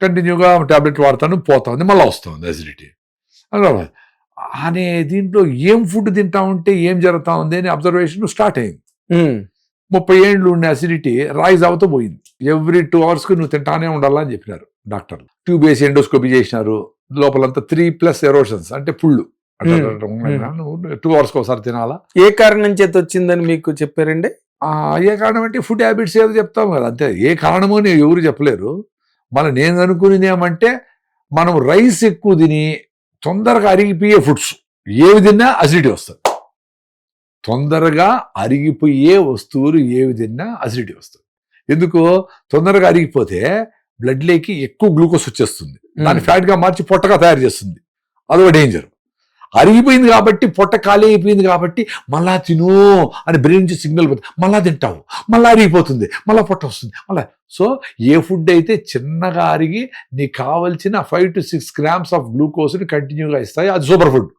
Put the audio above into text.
కంటిన్యూగా టాబ్లెట్ వాడతాను, పోతుంది, మళ్ళీ వస్తుంది అసిడిటీ అనే దీంట్లో ఏం ఫుడ్ తింటా ఉంటే ఏం జరుగుతా ఉంది అని అబ్జర్వేషన్ స్టార్ట్ అయింది. 30 ఏళ్ళు ఉండే అసిడిటీ రైజ్ అవుతూ పోయింది. ఎవ్రీ 2 అవర్స్కి నువ్వు తింటానే ఉండాలని చెప్పినారు డాక్టర్లు. ట్యూబ్ వేసి ఎండోస్కోపీ చేసినారు, లోపలంతా 3+ ఎరోషన్స్ అంటే పుళ్ళు. 2 అవర్స్కి ఒకసారి తినాలా. ఏ కారణం చేత వచ్చిందని మీకు చెప్పారండి? ఏ కారణం అంటే ఫుడ్ హ్యాబిట్స్ ఏదో చెప్తాం కదా, అంతే. ఏ కారణమో ఎవరు చెప్పలేరు. నేను అనుకునేది ఏమంటే, మనం రైస్ ఎక్కువ తిని తొందరగా అరిగిపోయే ఫుడ్స్ ఏవి తిన్నా అసిడిటీ వస్తుంది. తొందరగా అరిగిపోయే వస్తువులు ఏవి తిన్నా అసిడిటీ వస్తుంది. ఎందుకు? తొందరగా అరిగిపోతే బ్లడ్లోకి ఎక్కువ గ్లూకోజ్ వచ్చేస్తుంది, దాన్ని ఫ్యాట్గా మార్చి పొట్టగా తయారు చేస్తుంది. అదొక డేంజర్. అరిగిపోయింది కాబట్టి, పొట్ట ఖాళీ అయిపోయింది కాబట్టి మళ్ళా తిను అని బ్రెయిన్ నుంచి సిగ్నల్ పోతుంది, మళ్ళా తింటావు, మళ్ళీ అరిగిపోతుంది, మళ్ళీ పొట్ట వస్తుంది మళ్ళీ. సో ఏ ఫుడ్ అయితే చిన్నగా అరిగి నీకు కావలసిన 5 to 6 grams ఆఫ్ గ్లూకోజ్ని కంటిన్యూగా ఇస్తాయి, అది సూపర్ ఫుడ్.